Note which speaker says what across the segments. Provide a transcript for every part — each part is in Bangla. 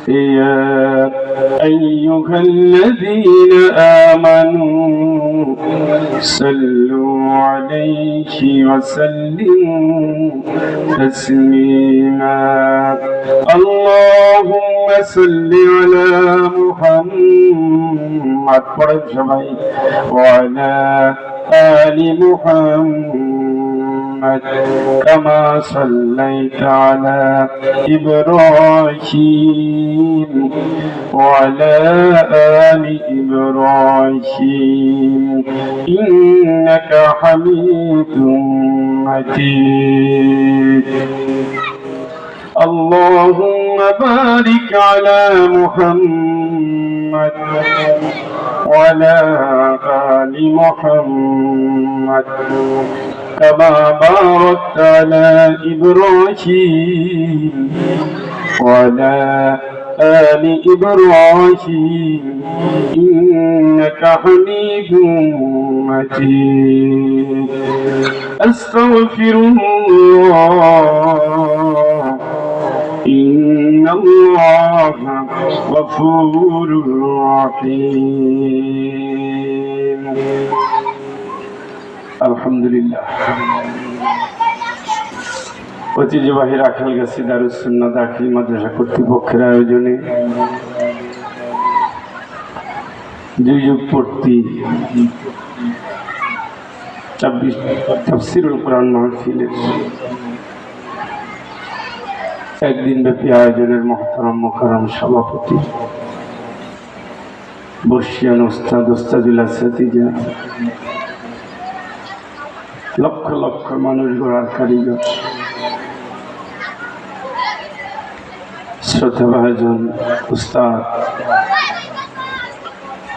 Speaker 1: يا أيها الذين آمنوا صلوا عليه وسلموا تسليما اللهم صل على محمد وعلى آل محمد كما صليت على إبراهيم وعلى آل إبراهيم إنك حميد مجيد اللهم بارك على محمد وعلى آل محمد كما باركت على إبراهيم وعلى آل إبراهيم إنك حميد مجيد أستغفر الله إن الله غفور رحيم আলহামদুলিল্লাহ ঐতিহ্যবাহী রাখালগাছি দারুস সুন্নাহ দাখিল মাদ্রাসা কর্তৃপক্ষের আয়োজনে দুই যুগ পূর্তি তাফসীরুল কোরআন মাহফিলের একদিন ব্যাপী আয়োজনের মহতারাম মোকাররম সভাপতি বর্ষিয়ান ওস্তাদুল আসাতিজা লক্ষ লক্ষ মানুষ গড়ার কারিগর শ্রোতাভাজন উস্তাদ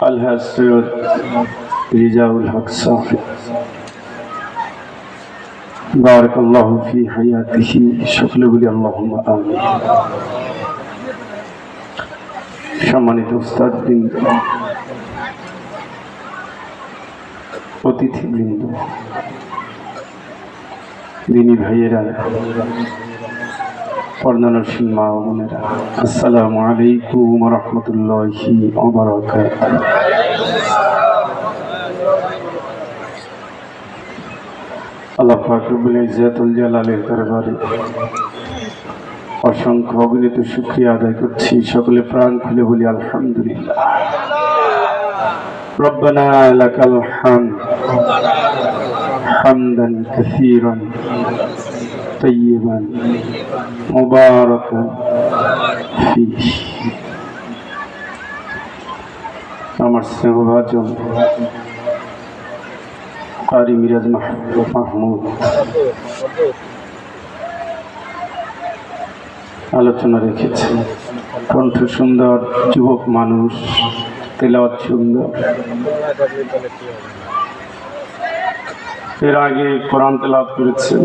Speaker 1: আলহাজ সৈয়দ রিজাউল হক সাহেব বারাকাল্লাহু ফি হায়াতিহি সকলে বলি আল্লাহুম্মা আমিন। সম্মানিত উস্তাদবৃন্দ, অতিথিবৃন্দ, দিনী ভাইয়েরা, পর্দানশীল মা ও বোনেরা, আসসালামু আলাইকুম ওয়া রাহমাতুল্লাহি ওয়া বারাকাতুহু। আল্লাহ পাক রব্বুল ইজ্জাতুল জালালের দরবারে অসংখ্য অগণিত শুকরিয়া আদায় করছি। সকলে প্রাণ খুলে বলি আলহামদুলিল্লাহ। রব্বানা লাকাল হামদ হামদান কাসীরান তাইয়িবান মুবারাকান ফীহি। আমার স্নেহভাজন কারি মিরাজ মাহমুদ আলোচনা রেখেছেন। কণ্ঠ সুন্দর, যুবক মানুষ, তেলাওয়াত সুন্দর। এর আগে কোরআন তেলাওয়াত করেছেন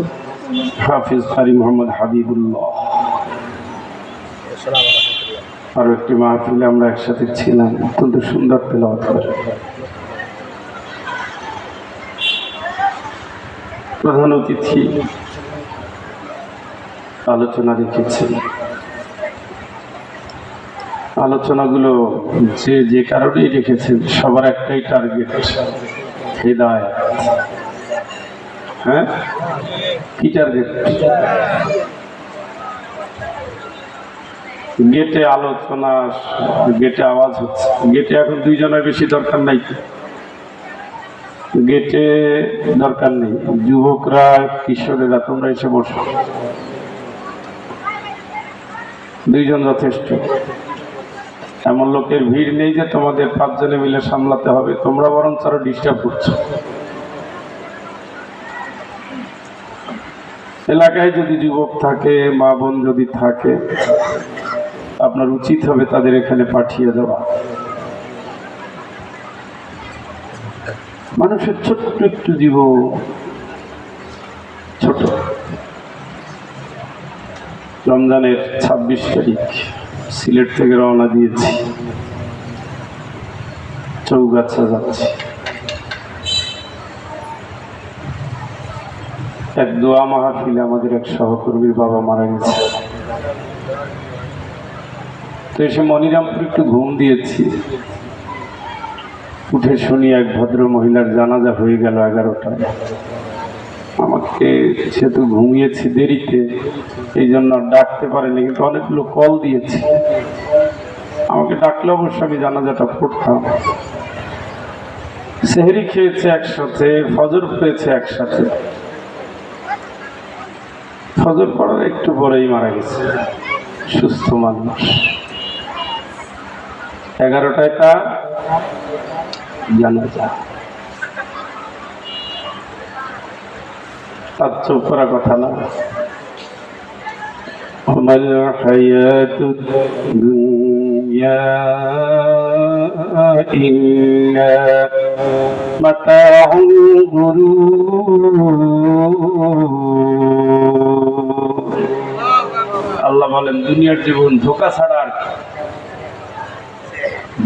Speaker 1: হাফিজ কারি মোহাম্মদ হাবিবুল্লাহ। আরো একটি মাহফিলে আমরা একসাথে ছিলাম, অত্যন্ত সুন্দর তেলাওয়াত করে। প্রধান অতিথি আলোচনা রেখেছেন। আলোচনাগুলো যে কারণেই রেখেছেন, সবার একটাই টার্গেট, হিদায়াত। হ্যাঁ, কি টার্গেট? গেটে আলোচনা, গেটে আওয়াজ হচ্ছে। গেটে এখন দুইজনের বেশি দরকার নাই, গেটে দরকার নেই। যুবকরা, কিশোরেরা, তোমরা এসে বসো, দুইজন যথেষ্ট। এমন লোকের ভিড় নেই যে তোমাদের পাঁচজনে মিলে সামলাতে হবে, তোমরা বরং আরো ডিস্টার্ব করছো। এলাকায় যদি যুবক থাকে, মা বোন যদি থাকে, আপনার উচিত হবে তাদের এখানে পাঠিয়ে দেওয়া। মানুষের ছোট্ট একটু জীবন, ছোট। রমজানের 26 তারিখ সিলেট থেকে রওনা দিয়েছি, চৌগাছা যাচ্ছি। এক দোয়া মাহফিলে আমাদের এক সহকর্মীর বাবা মারা গেছে। তো এসে মনিরামপুর একটু ঘুম দিয়েছি, উঠে শুনি এক ভদ্র মহিলার জানাজা হয়ে গেল 11টায়। আমাকে সেহেতু ঘুমিয়েছি দেরিতে, এই জন্য ডাকতে পারেনি, কিন্তু অনেকগুলো কল দিয়েছি। আমাকে ডাকলে অবশ্য আমি জানাজাটা পড়তাম। সেহরি খেয়েছে একসাথে, ফজর পেয়েছে একসাথে। ফজর পড়ার একটু পরেই মারা গেছে, সুস্থ মানুষ। 11টায় তার জানাজা। তার চুপ করা কথা না। আমাল হায়াতুদ দুনিয়া ইল্লা মাতাউল গুরুর। আল্লাহ বলেন দুনিয়ার জীবন ধোঁকা ছাড়া আর কি?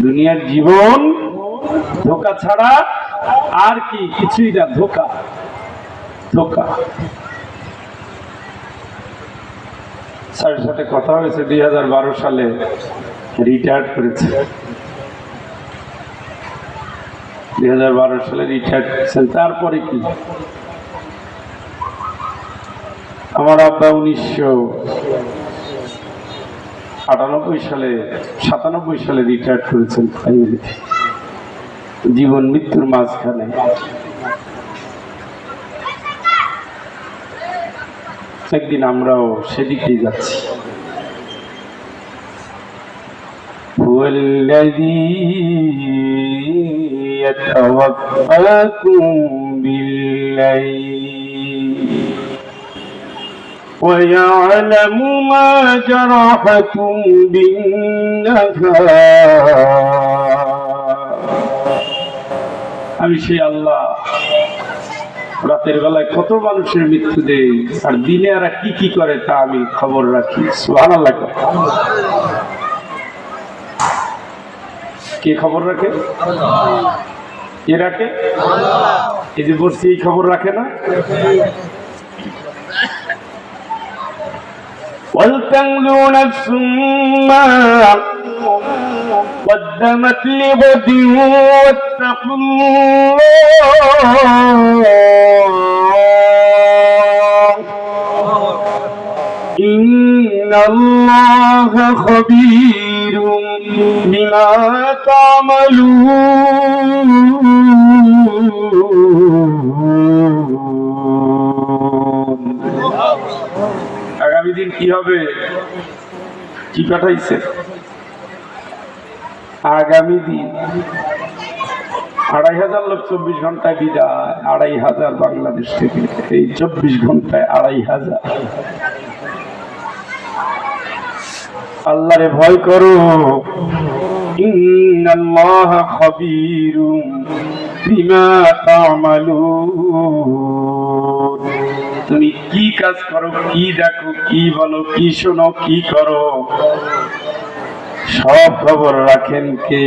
Speaker 1: দুনিয়ার জীবন ধোঁকা ছাড়া আর কি? কিছুই না, ধোঁকা ধোঁকা। স্যারের সাথে কথা হয়েছে, 2012 সালে রিটায়ার্ড করেছে। 2012 সালে রিটায়ার্ড করেছেন। তারপরে কি? আমার আব্বা 1998 সালে 97 সালে রিটায়ার্ড করেছেন ফ্যামিলিতে। জীবন মৃত্যুর মাঝখানে। একদিন আমরাও সেদিকেই যাচ্ছি। হুয়াল্লাযী ইয়াতাওয়াফাকুম বিল্লাইল ওয়া ইয়া'লামু মা জারাহতুম বিন-নাহার। আমি সেই আল্লাহ রাতের বেলায় কত মানুষের মৃত্যু দেয়, আর দিনে আর কি কি করে তা আমি খবর রাখি। সুবহানাল্লাহ। কে খবর রাখে? কে রাখে? এই যে বলছি, এই খবর রাখে না? وَلْتَنْظُرْ نَفْسٌ مَّا قَدَّمَتْ لِغَدٍ وَاتَّقُوا اللَّهَ إِنَّ اللَّهَ خَبِيرٌ بِمَا تَعْمَلُونَ। আগামী দিন কি হবে? কি পাঠাইছে? আগামী দিন 2500 লোক 24 ঘন্টায় বিদায়। 2500 বাংলাদেশ থেকে, এই 24 ঘন্টায় 2500। আল্লাহরে ভয় করো। ইন্নাল্লাহা খাবীরুম বিমা তা'মালুন। তুমি কি কাজ করো, কি দেখো, কি বলো, কি শোনো, কি করো, সব খবর রাখেন কে?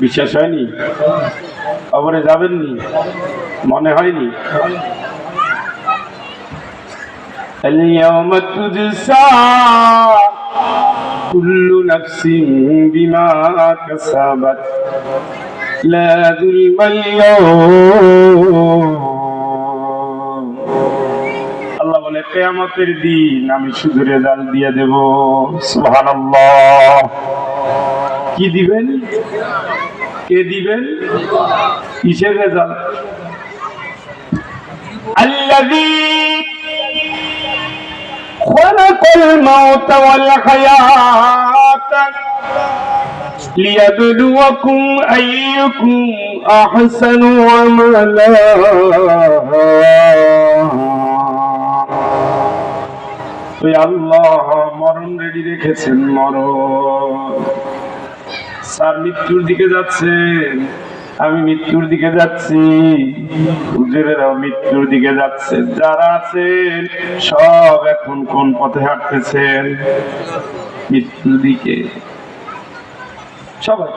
Speaker 1: বিশ্বাস হয়নি? খবরে যাবেননি? মনে হয়নি? اليوم تجزى كل نفس بما كسبت لا ظلم اليوم। আল্লাহ বলে কিয়ামতের দিন আমি শুধু রেজাল্ট দিয়ে দেব। সুবহানাল্লাহ। কি দিবেন? কে দিবেন? কিসের রেজাল্ট? আল্লাযী خلق الموت والحياة ليبلوكم أيكم أحسن عملا। আল্লাহ মরণ রেডি রেখেছেন। মরণ স্যার মৃত্যুর দিকে যাচ্ছেন, আমি মৃত্যুর দিকে যাচ্ছি, হুজুরেরাও মৃত্যুর দিকে যাচ্ছে। যারা আছেন সব এখন কোন পথে হাঁটতেছেন? মৃত্যুর দিকে। সবাই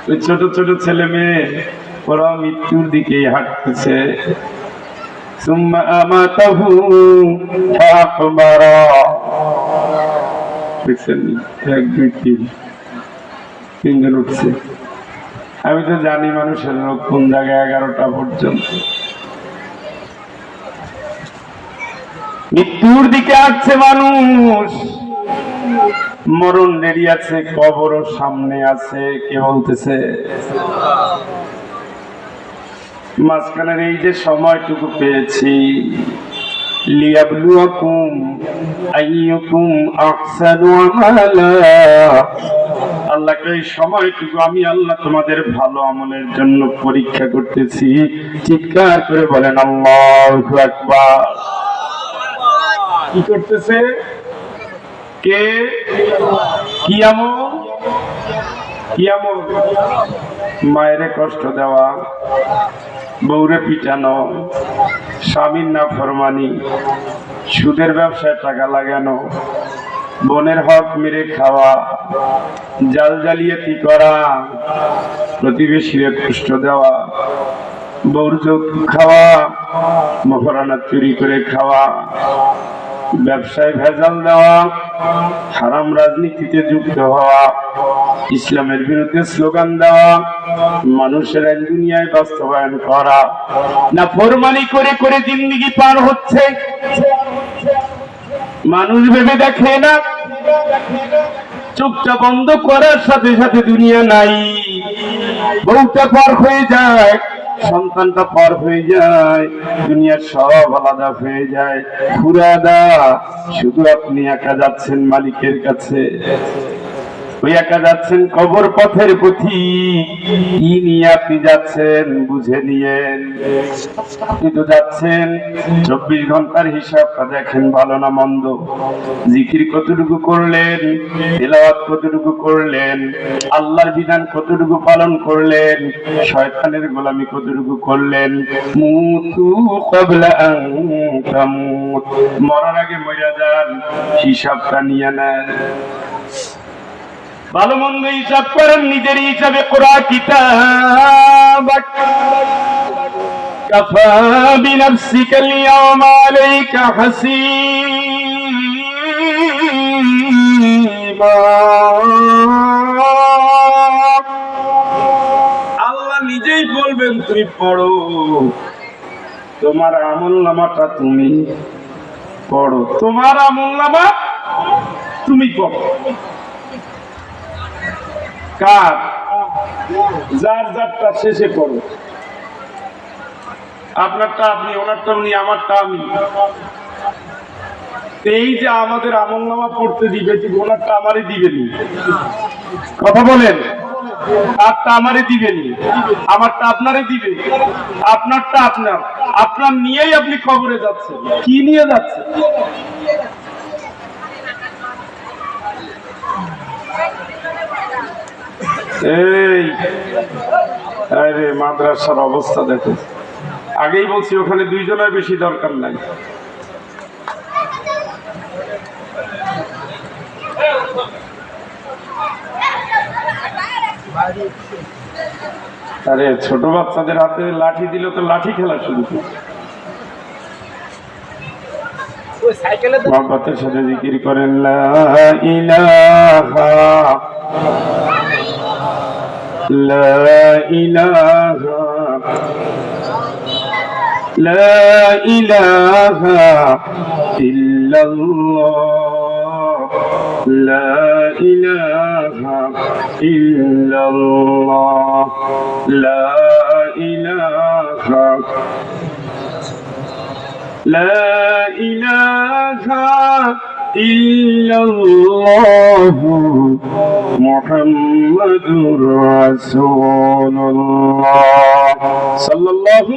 Speaker 1: ওই ছোট ছোট ছেলে মেয়ে, ওরা মৃত্যুর দিকেই হাঁটতেছে। সুম্মা আমাতাহু ফাকবারা। দেখছেন 1 2 3 তিনজন উঠছে। আমি তো জানি মানুষের লোক কোন জায়গায় 11টা পর্যন্ত। মৃত্যুর দিকে আসছে মানুষ, মরণ দেরি আছে, কবরও সামনে আছে। কে বলতেছে? মাঝখানের এই যে সময়টুকু পেয়েছি, লিয়াবলুয়াকুম আইয়ুকুম আহসানু আমালা, আল্লাহকে এই সময়টুকু আমি আল্লাহ তোমাদের ভালো আমলের জন্য পরীক্ষা করতেছি। চিৎকার করে বলেন আল্লাহু আকবার। কি করতেছে? কে? কি আমল? কি আমল? মায়েরে কষ্ট দেওয়া, বউরে পিটানো, স্বামীর নাফরমানি, সুদের ব্যবসায় টাকা লাগানো, বোনের হক মেরে খাওয়া, জাল জালিয়াতি করা, প্রতিবেশীরে কষ্ট দেওয়া, বউর যৌতুক খাওয়া, মহারানা চুরি করে খাওয়া, ব্যবসায় ভেজাল দেওয়া, হারাম রাজনীতিতে যুক্ত হওয়া, ইসলামের বিরুদ্ধে স্লোগান দেওয়া, মানুষের আইন দুনিয়ায় বাস্তবায়ন করা, না ফরমানি করে করে জিন্দেগি পার হচ্ছে। মানুষ ভেবে দেখে না, চোখটা বন্ধ করার সাথে সাথে দুনিয়া নাই, বউটা পার হয়ে যায়, সন্তানটা পার হয়ে যায়, দুনিয়ার সব আলাদা হয়ে যায়, ফুরাদা। শুধু আপনি একা যাচ্ছেন মালিকের কাছে, ওই একা যাচ্ছেন কবর পথের পথিক। কি নিয়ে আপনি যাচ্ছেন বুঝে নিয়েন। কিন্তু যাচ্ছেন, 24 ঘন্টার হিসাবটা দেখেন, ভালো না মন্দ, জিকির কতটুকু করলেন, তেলাওয়াত কতটুকু করলেন, আল্লাহর বিধান কতটুকু পালন করলেন, শয়তানের গোলামি কতটুকু করলেন। মুতু ক্বাবলা আন তামুত, মরার আগে মরে যান, হিসাবটা নিয়ে নেন। ভালো মন্দ হিসাব করেন, নিজের হিসাবে কোরআন কিতাব। কাফা বিনাফসিকা আল-ইয়াওমা আলাইকা হাসীবা, আল্লাহ নিজেই বলবেন তুমি পড়ো, তোমার আমলনামাটা তুমি পড়ো, তোমার আমলনামা তুমি পড়ো। কার? যার যারটা শেষে করো, আপনারটা আপনি, ওনারটা উনি, আমারটা আমি। এই যে আমাদের আমলনামা পড়তে দিবে, ওনারটা আমারই দিবেনি, কথা বলেন, তারটা আমারই দিবেনি, আমারটা আপনারই দিবে, আপনারটা আপনার, আপনার নিয়েই আপনি কবরে যাচ্ছেন। কি নিয়ে যাচ্ছেন? এই আরে মাদ্রাসার অবস্থা দেখো। আগেই বলছি ওখানে 2 জনের বেশি দরকার নাই। আরে ছোট বাচ্চাদের হাতে লাঠি দিল তো লাঠি খেলা শুরু করছে। মহব্বতের সাথে জিকির করেন লা ইলাহা لا إله لا إله إلا الله لا إله إلا الله لا إله لا إله إلا الله محمد رسول الله صلى الله।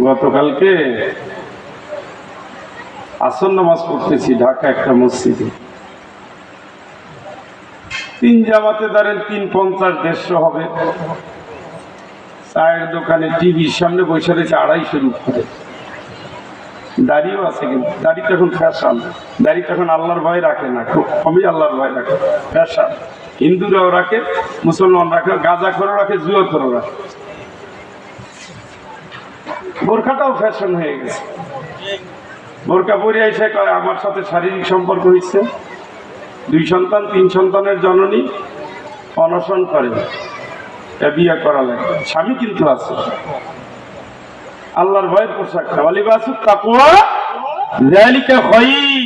Speaker 1: গতকালকে আসর নামাজ পড়তেছি ঢাকা একটা মসজিদে। 3 জামাতে ধরেন 350 150 হবে। চায়ের দোকানে টিভির সামনে বসে রয়েছে 250 উপরে। দাড়িও আছে, কিন্তু দাড়ি তো এখন ফ্যাশন, দাড়ি তো এখন আল্লাহর ভয় রাখে না, খুব কমই আল্লাহর ভয় রাখে, ফ্যাশন। হিন্দুরাও রাখে, মুসলমান রাখে, গাঁজা করে রাখে, জুয়া করে রাখে, বোরখাটাও ফ্যাশন হয়ে গেছে। বোরকা পরে এসে কয় আমার সাথে শারীরিক সম্পর্ক হয়েছে, 2 সন্তান 3 সন্তানের জননী অনশন করে, বিয়ে করা লাগে, স্বামী কিন্তু আছে। আল্লাহর ভয়ের পোশাক ওয়ালিবাসুত তাকওয়া যালিকা খায়র,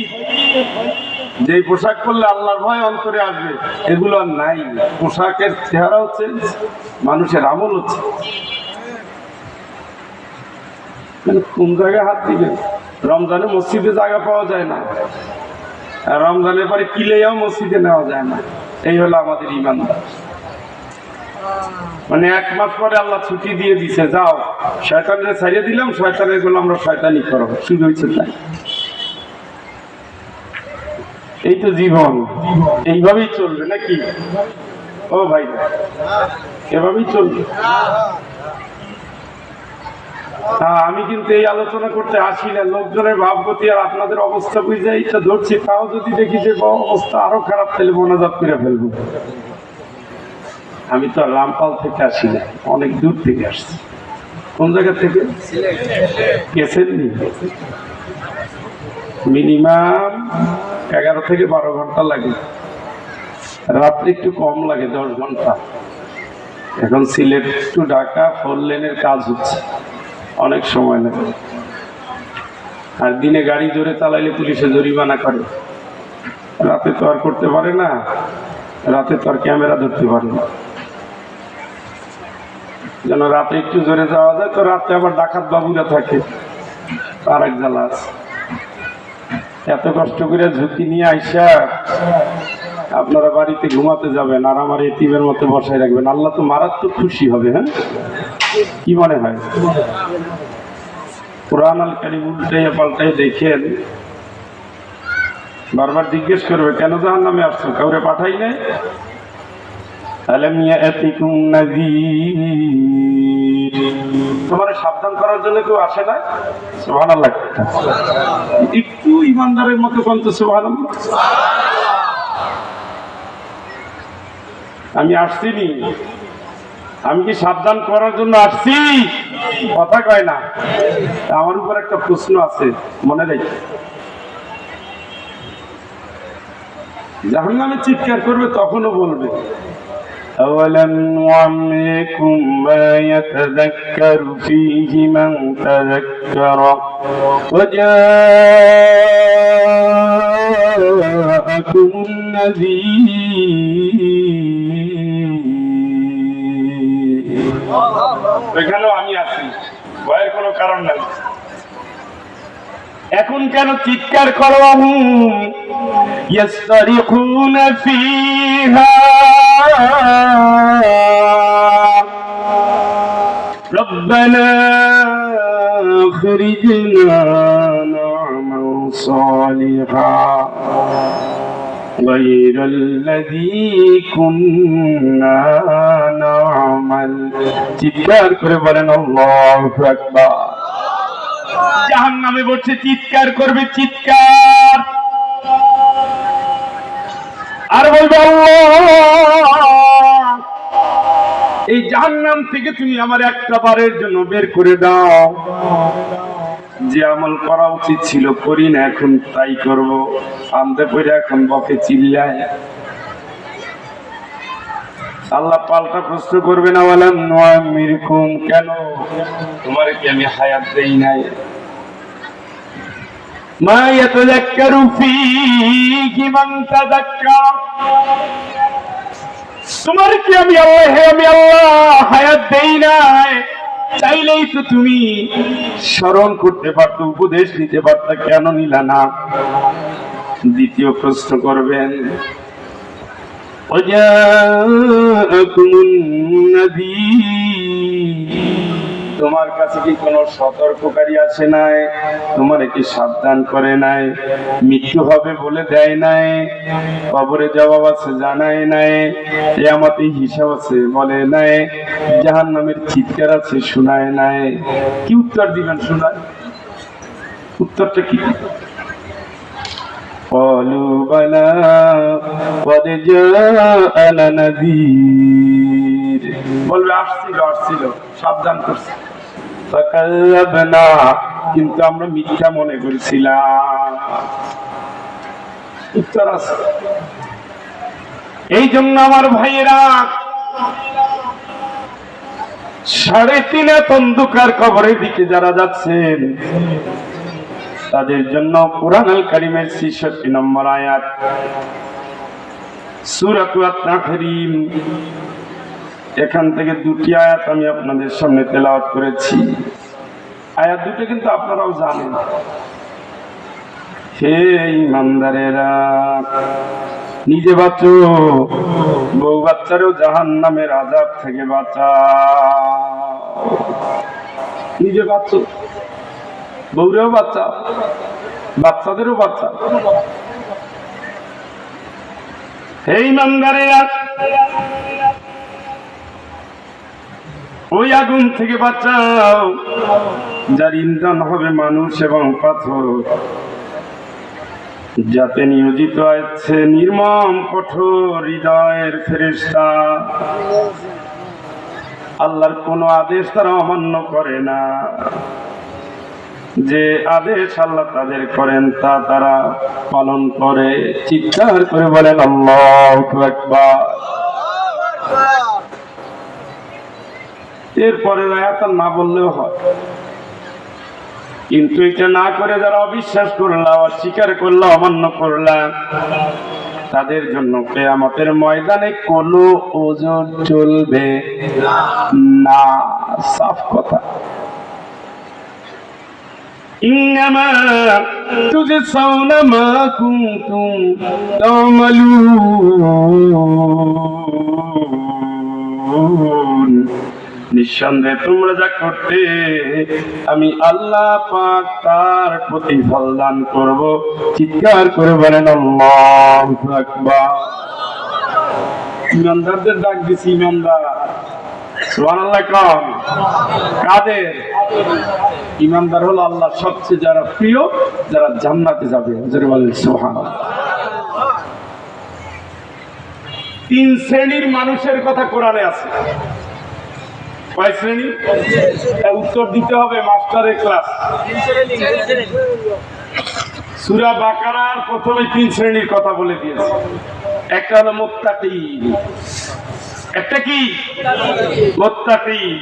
Speaker 1: যে পোশাক পরলে আল্লাহর ভয় অন্তরে আসবে, এগুলো আর নাই। পোশাকের চেহারা হচ্ছে, মানুষের আমল হচ্ছে। কোন জায়গায় হাত দিবেন? রমজানে মসজিদে জায়গা পাওয়া যায় না, আর রমজানের পরে কিলেও মসজিদে নেওয়া যায় না। এই হলো আমাদের ঈমান। মানে 1 মাস পরে আল্লাহ ছুটি দিয়ে দিছে, যাও শয়তানরে ছাড়িয়ে দিলাম, শয়তানের গুলো আমরা শয়তানি করব, শুরু হয়েছে তাই। এই তো জীবন, এইভাবেই চলবে নাকি? ও ভাই, এভাবেই চলবে। আমি কিন্তু এই আলোচনা করতে আসি না, লোকজনের ভাবগতি আর আপনাদের অবস্থা বুঝে এইটা ধরছি। তাও যদি দেখি যে অবস্থা আরো খারাপ, তাহলে মোনাজাত করে ফেলবো। আমি তো রামপাল থেকে আসি না, অনেক দূর থেকে আসছি। কোন জায়গা থেকে গেছেন? মিনিমাম 11 থেকে 12 ঘন্টা লাগে, রাত্রে একটু কম লাগে, 10 ঘন্টা। এখন সিলেট টু ঢাকা 4 লেনের কাজ হচ্ছে, অনেক সময় লাগে। আর দিনে গাড়ি জোরে চালাইলে পুলিশে জরিমানা করে, রাতে তো আর করতে পারে না, রাতে তো আর ক্যামেরা ধরতে পারে না। যেন রাতে একটু জোরে যাওয়া যায়, তো রাতে আবার ডাকাত বাবুরা থাকে, আর এক জ্বালা আছে। এত কষ্ট করে ঝুঁকি নিয়ে আইসা আপনারা বাড়িতে ঘুমাতে যাবেন, আর আমার এতিমের মতো বসায় রাখবেন, আল্লাহ তো মারাত্মক খুশি হবে। হ্যাঁ, কি মনে হয়? কুরআন আল কারীম উল্টাইয়া পাল্টাই দেখেন, বারবার জিজ্ঞেস করবে কেন জাহান্নামে আসছো, কাউরে পাঠাই নাই? আলাম ইয়াতিকুম নাযীর, তোমার সাবধান করার জন্য কেউ আসে না? সুবহানাল্লাহ। একটু ইমানদারের মতো কোন তো সুবহানাল্লাহ। আমি আসছি নি, আমি কি সাবধান করার জন্য আসছি? কথা কয় না। আমার উপর একটা প্রশ্ন আছে, মনে রাখি। জাহান্নামে চিৎকার করবে, তখনও বলবে أولم نعمركم ما يتذكر فيه من تذكر وجاءكم النذير। এখানেও আমি আছি, ভয়ের কোনো কারণ নাই। এখন কেন চিৎকার করো? ইয়াসতারিখুনা ফিহা রব্বানা আখরিজনা না'মাল সালিহান গায়রাল্লাযী কুন্না না'মাল। চিৎকার করে বলেন আল্লাহু আকবার। জাহান্নামে বসে চিৎকার করবে, চিৎকার, আর বলবে আল্লাহ, এই জাহান্নাম থেকে তুমি আমার একটা বারের জন্য বের করে দাও। যে আমল করা উচিত ছিল করি না, এখন তাই করব। আনতে পড়ে এখন বকে চিল্লায়। আল্লাহ পাল্টা প্রশ্ন করবে না, ওয়ালাম নুআমিরকুম, কেন তোমার কি আমি হায়াত দেই নাই? মা ইয়াতাযাক্কারু ফীহি মান তাযাক্কার, তোমার কি আমি আল্লাহ, হে আমি আল্লাহ হায়াত দেই নাই? চাইলেই তো তুমি স্মরণ করতে পারতো, উপদেশ নিতে পারতা, কেন নিলা না? দ্বিতীয় প্রশ্ন করবেন, তোমার কাছে কি কোনো সতর্ককারী আসে নাই? তোমার কি সাবধান করে নাই? মৃত্যু হবে বলে দেয় নাই? কবরে জবাব আছে জানায় নাই? কিয়ামতে হিসাব আছে বলে নাই? জাহান্নামের চিৎকার আছে শোনায় নাই? কি উত্তর দিবেন? শোনায় উত্তরটা কি? قالوا بلى قد جاءنا نذير, বলবে আসছিল সাবধান করছে। ফাকাল্লাবনা, কিন্তু আমরা মিথ্যা মনে করেছিলাম। উত্তর আছে। এই জন্য আমার ভাইয়েরা 3.5 অন্ধকার কবরের দিকে যারা যাচ্ছেন তাদের জন্য কুরআন আল কারীমের 66 নম্বর আয়াত সূরাতুল তাহরিম, এখান থেকে 2টি আয়াত আমি আপনাদের সামনে তেলাওয়াত করেছি। আয়াত দুটো কিন্তু আপনারাও জানেন। হে ঈমানদারেরা, নিজে বাঁচো, বউ বাচ্চারও জাহান্নামের আযাব থেকে বাঁচাও। নিজে বাঁচো, বউরেও বাঁচাও, বাচ্চাদেরও বাঁচাও। হে ঈমানদারেরা, ওই আগুন থেকে বাঁচাও যার ইন্ধন হবে মানুষ এবং পাথর, যাতে নিয়োজিত আছে নির্মম কঠোর হৃদয়ের ফেরেশতা। আল্লাহর কোন আদেশ তারা অমান্য করে না, যে আদেশ আল্লাহ তাদের করেন তা তারা পালন করে। চিৎকার করে বলেন আল্লাহু আকবার। এরপরে আয়াত না বললেও হয়, কিন্তু এটা না করে যারা অবিশ্বাস করলা, অস্বীকার করলা, অমান্য করলা, তাদের জন্য কিয়ামতের ময়দানে কোনো ওজন চলবে না। সাফ কথা। ইন্নামা তুজসাউনা মা কুনতুম তা'মালুন, নিঃসন্দেহে তোমরা যা করতে আমি আল্লাহ পাক তার প্রতিফল দান করব। চিৎকার করে বলেন আল্লাহু আকবার। ইমানদারদের ডাক দিছি, ইমানদার সুবহানাল্লাহ কম। কাদের? ইমানদার হলো আল্লাহ সবচেয়ে যারা প্রিয়, যারা জান্নাতে যাবে। যারা বলেন সুবহানাল্লাহ। 3 শ্রেণীর মানুষের কথা কোরআনে আছে। কয় শ্রেণী? উত্তর দিতে হবে মাস্টারের ক্লাস। সূরা বাকারার প্রথমে 3 শ্রেণীর কথা বলে দিয়েছে। একটা হলো মুত্তাকিন। একটা কি? মুত্তাকিন।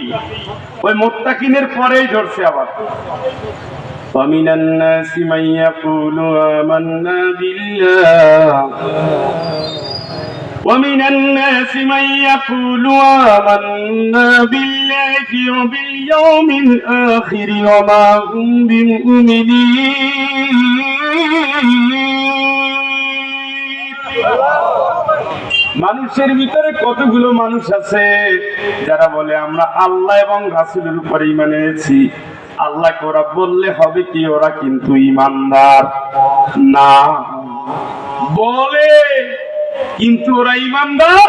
Speaker 1: ওই মুত্তাকিনের পরেই ধরছে আবার وَمِنَ النَّاسِ مَن يَقُولُ آمَنَّا بِاللَّهِ وَمِنَ النَّاسِ مَن يَقُولُ آمَنَّا بِاللَّهِ وَبِالْيَوْمِ الْآخِرِ وَمَا هُمْ بِمُؤْمِنِينَ। মানুষের ভিতরে কতগুলো মানুষ আছে যারা বলে আমরা আল্লাহ এবং রাসূলের উপর ঈমান এনেছি। আল্লাহকে ওরা বললে হবে কি, ওরা কিন্তু ঈমানদার না। বলে কিন্তু ওরা ঈমানদার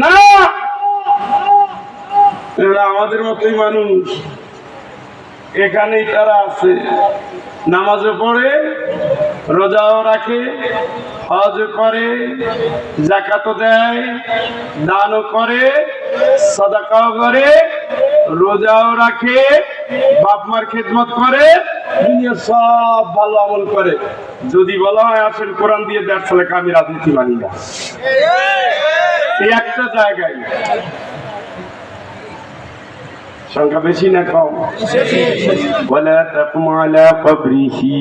Speaker 1: না। এরা আমাদের মতোই মানুষ, এখানেই তারা আছে। নামাজও পড়ে, রোজাও রাখে, হজ করে, যাকাতও দেয়, দানও করে, সাদাকাও করে, রোজাও রাখে, বাপ মার খেদমত করে, দুনিয়া সব ভালো আমল করে। যদি বলা হয় আসেন কোরআন দিয়ে দেড় সালে আমি রাজনীতি মানি না, এই একটা জায়গায়। সংখ্যা বেশি না কম? ওয়ালা তাকুম আলা কবরিহি।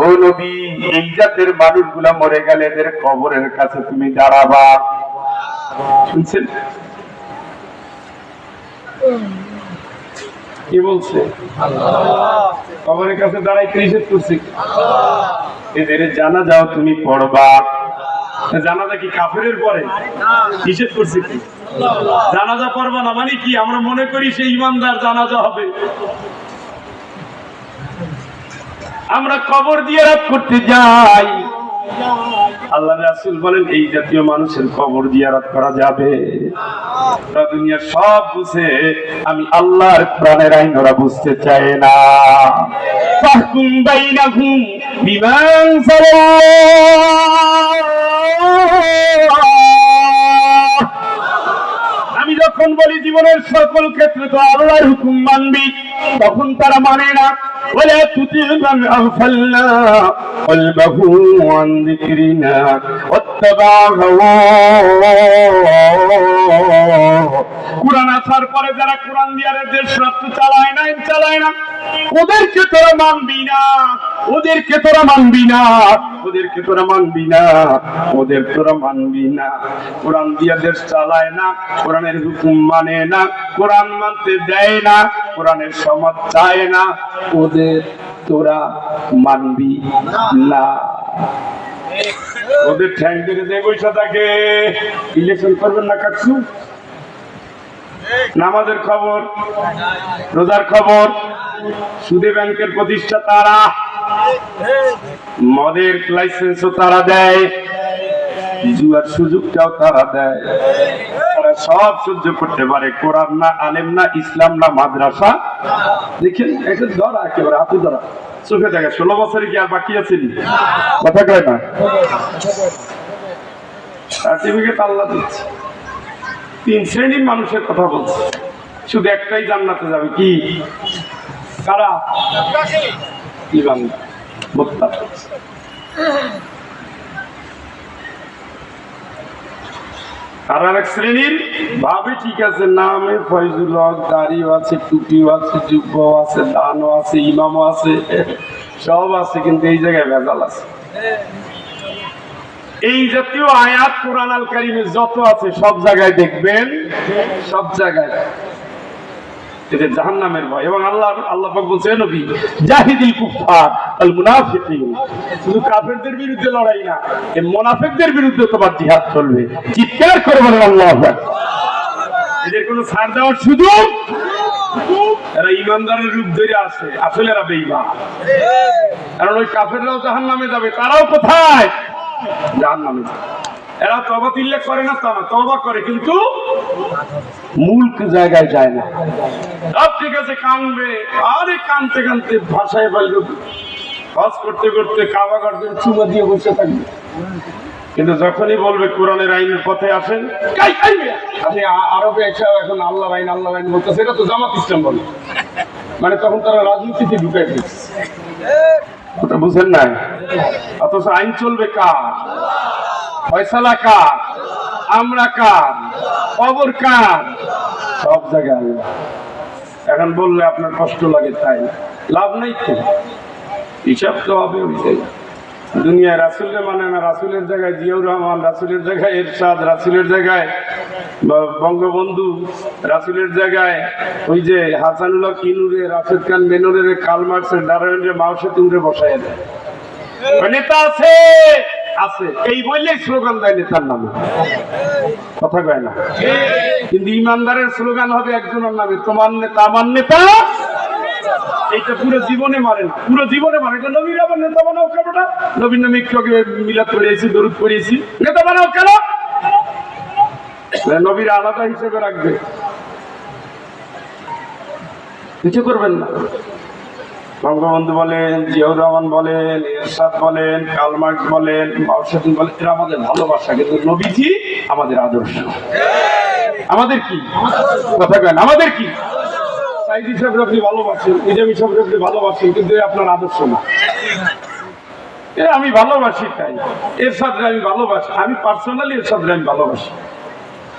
Speaker 1: ও নবী, এই জাতের মানুষগুলা মরে গেলে এদের কবরের কাছে তুমি দাঁড়াবা। শুনছেন কি বলছে? কবরের কাছে দাঁড়াইতে নিষেধ করছে। এদের জানাজাও তুমি পড়বা। জানাজা কি কাফেরের পরে? নিষেধ করছে কি? জানাজা পড়বা না মানে কি? আমরা মনে করি সে ইমানদার, জানাজা হবে। আমরা কবর দিয়ে রাত করতে যাই। আল্লাহ রাসূল বলেন এই জাতীয় মানুষের কবর জিয়ারত করা যাবে। দুনিয়া সব বুঝে, আমি আল্লাহর কোরআনের আইন ওরা বুঝতে চায় না। ফাহকুম বাইনাহুম বিমা আনজালাল্লাহ। আমি যখন যখন বলি জীবনের সকল ক্ষেত্রে তো আল্লাহর হুকুম মানবি, তখন তারা মানে না। ولا تطع من أغفلنا قلبه عن ذكرنا واتبع هواه। কুরআন আসার পরে যারা কুরআন দিয়ে দেশ রাষ্ট্র চালায় না, ওদেরকে তোরা মানবি না, ওদেরকে তোরা মানবি না, ওদেরকে তোরা মানবি না, ওদের তোরা মানবি না। কোরআন দিয়ে দেশ চালায় না, কোরআনের হুকুম মানে না, কোরআন মানতে দেয় না, কোরআনের সমাজ চায় না, ওদের তোরা মানবি না। ওদের ঠ্যাং ধরে দেয় বৈশা থাকে। ইলেকশন করবেন না কাকু, নামাজের খবর, রোজার খবর, সুদে ব্যাংকের প্রতিষ্ঠা তারা, মদের লাইসেন্সও তারা দেয়, জুয়ার সুযোগটাও তারা দেয়। তারা সব সহ্য করতে পারে। কোরআন না, আলেম না, ইসলাম না, মাদ্রাসা। দেখেন এটা ধরা, একেবারে হাতে ধরা, চোখে দেখা। 16 বছরে কি আর বাকি আছে? কথা কয় না, সার্টিফিকেট আল্লাহ দিচ্ছে। 3 শ্রেণীর মানুষের কথা বলছে, শুধু একটাই জান্নাতে যাবে। কি? কারা? ইমান মুত্তাকি। আর এক শ্রেণীর ভাবে ঠিক আছে, নামে ফয়জুল হক, দাড়িও আছে, টুপিও আছে, জুব্বাও আছে, দানও আছে, ইমামও আছে, সব আছে, কিন্তু এই জায়গায় ভেজাল আছে। এই জাতীয় আয়াত কোরআন আল কারীমে যত আছে সব জায়গায় দেখবেন, সব জায়গায় এদের জাহান্নামের ভয়। এবং আল্লাহ পাক বলছেন, নবী জাহিদিল কুফার আল মুনাফিকিন, শুধু কাফেরদের বিরুদ্ধে লড়াই না, এই মুনাফিকদের বিরুদ্ধে তোমার জিহাদ চলবে। চিৎকার করে বলেন আল্লাহু আকবার। এদের কোনো ছাড় দেওয়ার সুযোগ, এরা ইমানদারের রূপ ধরে আসে, আসলে এরা বেঈমান। কারণ ওই কাফেররাও জাহান্নামে যাবে, তারাও কোথায়? জাহান্নামে। এরা তওবা তিল্লাহ করে না, তা না, তওবা করে কিন্তু মূল জায়গায় যায় না। সব ঠিক আছে, কানবে, আরে কানতে কানতে ভাষায় বলবে, হজ করতে করতে কাবা ঘর চুমা দিয়ে বসে থাকবে। কিন্তু যখনই বলবে কোরআনের আইনের পথে আসেন, আপনি আরবে এখন আল্লাহর আইন বলতেছে, এটা তো জামাত ইসলাম বলে, মানে তখন তারা রাজনীতিতে ঢুকাই দিচ্ছে। ওটা বুঝেন নাই? অথচ আইন চলবে কার? ফয়সালা কার? আমরা কার? খবর কার? সব জায়গায়। এখন বললে আপনার কষ্ট লাগে, তাই লাভ নেই তো, হিসাব তো হবে ওই জায়গায়। দুনিয়ায় রাসূলকে মানে না, রাসূলের জায়গায় জিয়াউর রহমান, রাসূলের জায়গায় এরশাদ, রাসূলের জায়গায় বঙ্গবন্ধু, রাসূলের জায়গায় ওই যে হাসানুল্লাহ কিনুরে, রাশেদ খান মেননের, কার্ল মার্কসের, ডারউইনের, মাও সেতুংরে বসায় দেয়। নেতা আছে আছে এই বললেই স্লোগান দেয় নেতার নামে, কথা কয় না। কিন্তু ইমানদারের স্লোগান হবে একজনের নামে, তোমার নেতা আমার নেতা। এইটা পুরো জীবনে মারে না, পুরো জীবনে মারে। এটা নবীর আবার নেতা বানাও কেন? নবীর নামে একটু আগে মিলাদ করিয়েছি, দরুদ করিয়েছি, নেতা বানাও কেন? নবীর আলাদা হিসেবে রাখবে, কিছু করবেন না। বঙ্গবন্ধু বলেন, জিয়াউর রহমান বলেন, এরশাদ বলেন, কার্ল মার্কস বলেন, মাও সেতুং বলেন, এরা আমাদের ভালোবাসা। কিন্তু নবীজি আমাদের আদর্শ। আমাদের কি কথা কেন? আমাদের কি? সাইদি সাহেব আপনি ভালোবাসেন, নিজামী সাহেব আপনি ভালোবাসেন, কিন্তু আপনার আদর্শ না। আমি ভালোবাসি, তাই এরশাদরে আমি ভালোবাসি, আমি পার্সোনালি এরশাদরে আমি ভালোবাসি।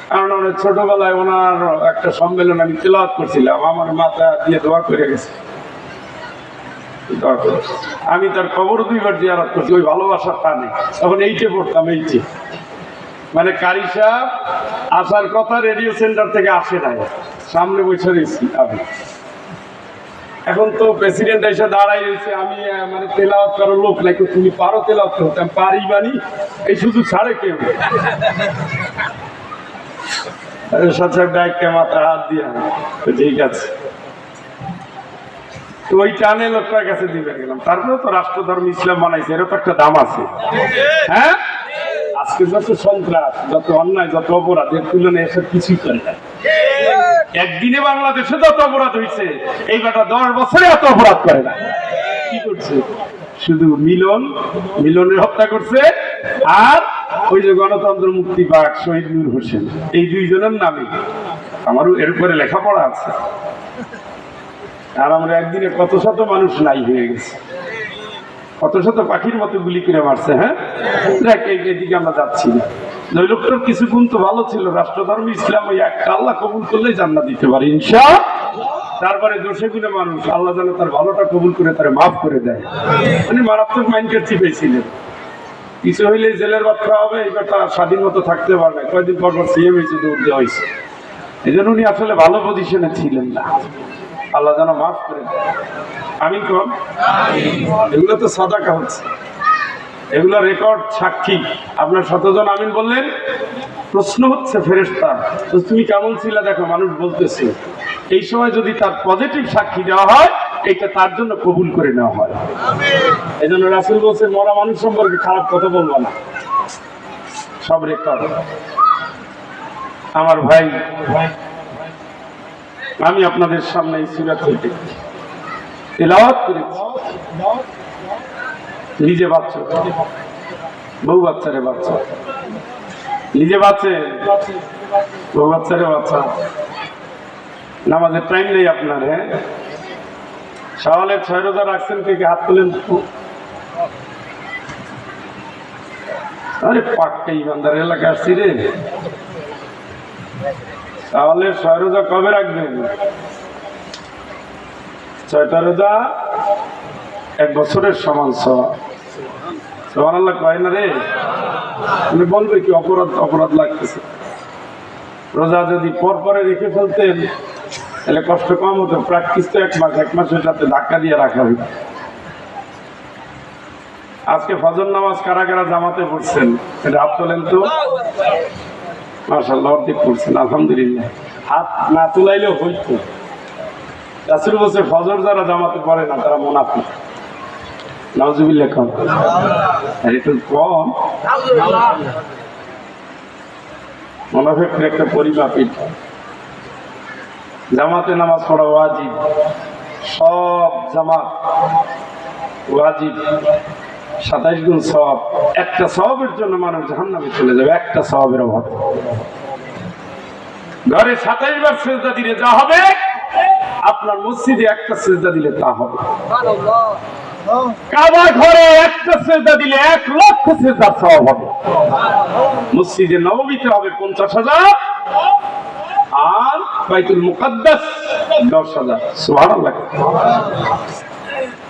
Speaker 1: কারণ অনেক ছোটবেলায় ওনার একটা সম্মেলন আমি তেলাওয়াত করছিলাম, আমার মাথা দিয়ে দোয়া করে গেছে। আমি তার কবর 2 বার জিয়ারত করছি, ওই ভালোবাসার টানে। তখন 8-এ পড়তাম, 8-এ। মানে কারি সাহেব আসার কথা রেডিও সেন্টার থেকে আসে নাই, সামনে বসে রয়েছি আমি। এখন তো প্রেসিডেন্ট এসে দাঁড়াই রয়েছে, আমি মানে তেলাওয়াত করার লোক নাকি, তুমি পারো তেলাওয়াত করতে? আমি পারি বানি, এই শুধু ছাড়ে কেউ। সাহেব ডাইকে মাথা হাত দিয়ে, ঠিক আছে। তো ওই টানে লোকটার কাছে দিবে গেলাম। তারপরে তো রাষ্ট্রধর্ম ইসলাম বানাইছে, এরও তো একটা দাম আছে। হ্যাঁ, আজকে যত সন্ত্রাস, যত অন্যায়, যত অপরাধ, এর তুলনায় এসব কিছুই করে না। একদিনে বাংলাদেশে যত অপরাধ হয়েছে, এই বেটা 10 বছরে এত অপরাধ করে না। কি করছে? শুধু মিলনের হত্যা করছে, আর ওই যে গণতন্ত্র মুক্তি পাক শহীদ নূর হোসেন, এই 2 জনের নামে আমারও এর উপরে লেখাপড়া আছে। আর আমরা একদিনে কত শত মানুষ নাই হয়ে গেছে, কত শত পাখির মতো গুলি করে মারছে। হ্যাঁ, দেখ এইদিকে আমরা যাচ্ছি না। ওই লোকটার কিছু গুণ তো ভালো ছিল, রাষ্ট্রধর্ম ইসলাম, ওই একটা আল্লাহ কবুল করলেই জান্নাত দিতে পারে ইনশাআল্লাহ। তারপরে দোষে গুণে মানুষ আল্লাহ যেন তার ভালোটা কবুল করে তারা মাফ করে দেয়। মানে মারাত্মক মাইন্ডের চিপেছিলেন, কিছু হইলে জেলের ভাত খাওয়া হবে, এই ব্যাপারটা স্বাধীন মতো থাকতে পারে না, কয়েকদিন পর পর সিএম হয়েছে, দৌড় দেওয়া হয়েছে। এই জন্য উনি আসলে ভালো পজিশনে ছিলেন না, আল্লাহ যেন মাফ করে দেয়। আমি কম, এগুলো তো সাদাকা হচ্ছে, এগুলো রেকর্ড সাক্ষী। আপনার 100 জন আমিন বললেন, প্রশ্ন হচ্ছে ফেরেশতা তো তুমি কেমন ছিলে দেখো, মানুষ বলতেছে। এই সময় যদি তার পজিটিভ সাক্ষী দেওয়া হয়, এটা তার জন্য কবুল করে নেওয়া হয়। এই জন্য রাসূল বলছে, মরা মানুষ সম্পর্কে খারাপ কথা বলবো না, সব রেকর্ড। আমার ভাই, আমি আপনাদের সামনে এই সূরা থেকে তেলাওয়াত করেছি। নিজে বাচ্চা, বউ বাচ্চারে বাচ্চা, নিজে বাচ্চে, বউ বাচ্চারে বাচ্চা। নামাজের টাইম নেই আপনার। হ্যাঁ, শাওয়ালের 6 রোজা রাখছেন, থেকে হাত তোলেন। আরে পাক্কা ইমানদার এলাকা আসছি রে। শাওয়ালের 6 রোজা কবে রাখবেন? 6টা রোজা 1 বছরের সমান সওয়াব। সুবহানাল্লাহ কয় না রে? তুমি বলবে কি অপরাধ অপরাধ লাগতেছে। রোজা যদি পরে রেখে ফেলতেন তাহলে কষ্ট কম হতো। প্র্যাকটিস তো 1 মাস, 1 মাসের সাথে ধাক্কা দিয়ে রাখা হইত। আজকে ফজর নামাজ কারা কারা জামাতে পড়ছেন এটা হাত তোলেন তো। মাশাআল্লাহ, অর্ধেক পড়ছেন, আলহামদুলিল্লাহ। হাত না তুলাইলেও হইতো। রাসূল বলছে, ফজর যারা জামাতে পড়ে না তারা মুনাফিক। নাউজুবিল্লাহ কম, আর একটু কম। মুনাফিকের একটা পরিমাপই। জামাতে নামাজ পড়া ওয়াজিব, সব জামাত ওয়াজিব। 27 গুণ সওয়াব। একটা সওয়াবের জন্য মানুষ জাহান্নামে চলে যাবে, একটা সওয়াবের অভাবে। ঘরে 27 বার সিজদা দিলে যা হবে, আপনার মসজিদে একটা সিজদা দিলে তা হবে। কাবা ঘরে একটা সিজদা দিলে 1 লক্ষ সিজদার সওয়াব হবে। মসজিদে নববীতে হবে 50,000, আর বাইতুল মুকাদ্দাস 10,000। সুবহানাল্লাহ।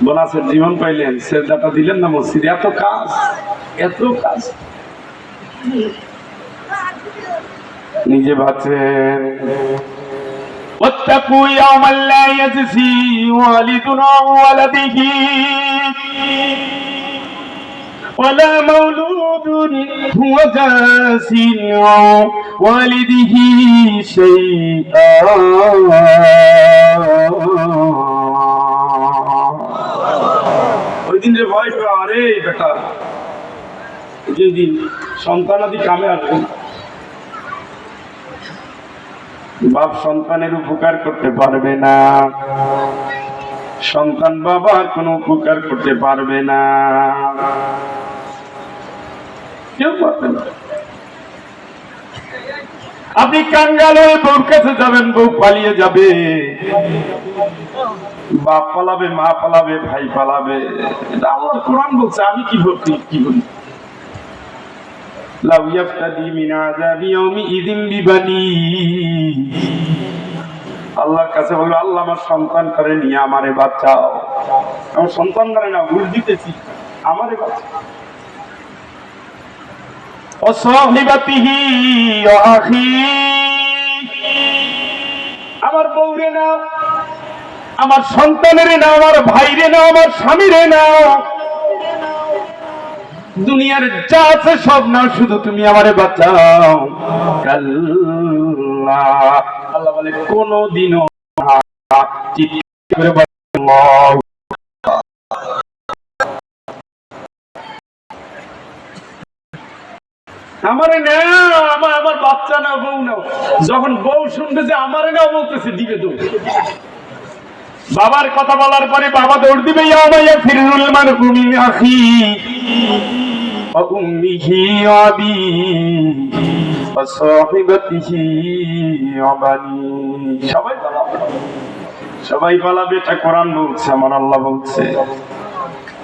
Speaker 1: বোনাসের জীবন পাইলেন, সিজদাটা দিলেন না মসজিদে। এত কাজ, এত কাজ। নিজে বাঁচেন। واتقوا يوما لا يجزي والد عن ولده ولا مولود هو جاز عن والده شيئا ওই দিন রে ভয় পাওয়া, আরে বেটা যেদিন সন্তানাদি কামে আসবে, বাপ সন্তানের উপকার করতে পারবে না, সন্তান বাবার কোনো উপকার করতে পারবে না, কেউ পারবে না। আপনি কাঙ্গাল হয়ে বউর কাছে যাবেন, বউ পালিয়ে যাবে, বাপ পালাবে, মা পালাবে, ভাই পালাবে। এটা আল্লাহর কোরআন বলছে, আমি কি বলি? লাউ ইয়াফতাদি মিন আযাবি ইয়াউমিইযিন বিবানি। আল্লাহর কাছে বলবে, আল্লাহ আমার সন্তান করে নিয়ে আমারে বাঁচাও। আমার সন্তান করে না, ভুল দিতেছি, আমারে বাঁচাও। ও সাহিবাতিহি ওয়া আখি, আমার বউরে নাও, আমার সন্তানেরে নাও, আমার ভাইরে নাও, আমার স্বামীরে নাও, দুনিয়ার যা আছে সব নাও, শুধু তুমি আমারে বাঁচাও। আল্লাহ বলে, কোনদিনও আমারে নাও, আমার বাচ্চা নাও, বউ নাও। যখন বউ শুনবে যে আমারে নাও বলতেছে, দিবে দৌড়। বাবার কথা বলার পরে বাবা দৌড় দিবে, ইয়াউমা ফিরুল মারউ মিন আখি ওয়া উম্মিহি ওয়া আবিহি ওয়াসাহিবাতিহি ওয়া বানি। সবাই পালাবে, এটা কোরআন বলছে, আমার আল্লাহ বলছে।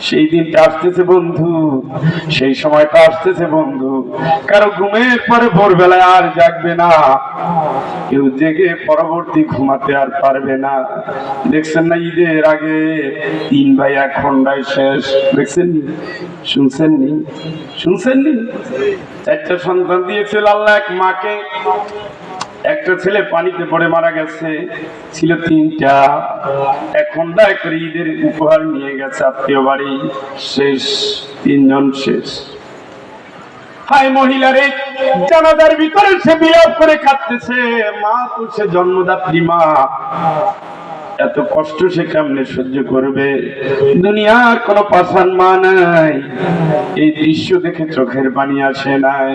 Speaker 1: সেই দিনটা আসতেছে বন্ধু, সেই সময়টা আসতেছে বন্ধু, কারো ঘুমের পরে ভোরবেলায় আর জাগবে না, কেউ জেগে পরবর্তী ঘুমাতে আর পারবে না। দেখছেন না ঈদের আগে 3 ভাই 1 খন্ডায় শেষ, দেখছেন নি? শুনছেন নি? 4টা সন্তান দিয়েছিল আল্লাহ এক মাকে। একটা ছেলে পানিতে পড়ে মারা গেছে, ছিল 3টা। এখন দায় করে ঈদের উপহার নিয়ে গেছে আত্মীয় বাড়ি, শেষ, 3 জন শেষ। হাই মহিলারে, জানাজার ভিতরে সে বিলাপ করে কাঁদতেছে, মা তো সে জন্মদাত্রী মা, এত কষ্ট সে কেমনে সহ্য করবে? দুনিয়ার কোনো পাষাণ মা নাই, এই দৃশ্য দেখে চোখের পানি আসে নাই।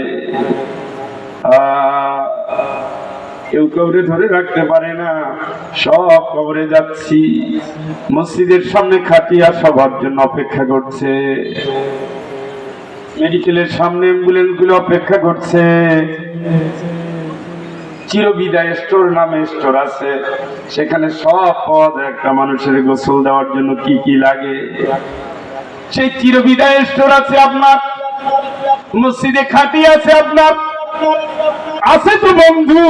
Speaker 1: কেউ কবরে ধরে রাখতে পারে না, সব কবরে যাচ্ছি। মসজিদের সামনে খাটিয়া সবার জন্য অপেক্ষা করছে, মেডিকেলের সামনে অ্যাম্বুলেন্স গুলো অপেক্ষা করছে। চিরবিদায় স্টোর নামে স্টোর আছে, সেখানে সব পাওয়া যায়। একটা মানুষের গোসল দেওয়ার জন্য কি কি লাগে, সেই চিরবিদায় স্টোর আছে আপনার, মসজিদে খাটি আছে আপনার, আছে তো বন্ধু।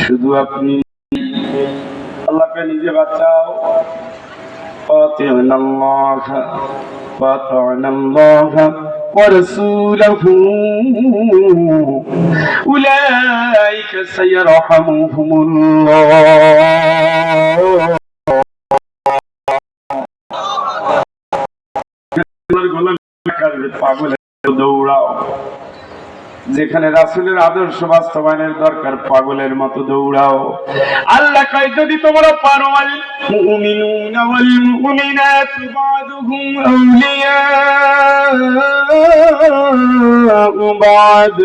Speaker 1: শুধু আপনি আল্লাহকে নিজে বাঁচাও। ورسوله أولئك سيرحمهم الله। পাগল দৌড়াও, যেখানে রাসূলের আদর্শ বাস্তবায়নের দরকার পাগলের মতো দৌড়াও। আল্লাহ কয় যদি তোমরা পারো, আল মুমিনুনা ওয়াল মুমিনাতু বাদুহুম আউলিয়াউ বাদ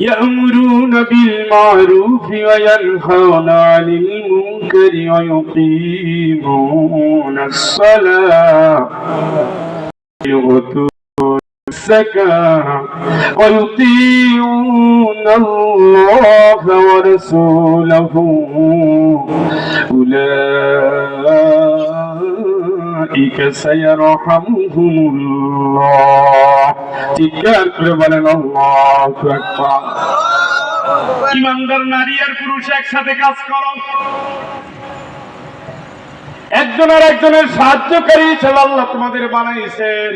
Speaker 1: يأمرون بالمعروف وينهون عن المنكر ويقيمون الصلاة الزكاة ويطيعون الله ورسوله أولئك سيرحمهم الله। চিৎকার করে বলেন আল্লাহু আকবার। ইমানদার নারী আর পুরুষ একসাথে কাজ করো, একজন আর একজনের সাহায্যকারী হিসেবে আল্লাহ তোমাদের বানাইছেন।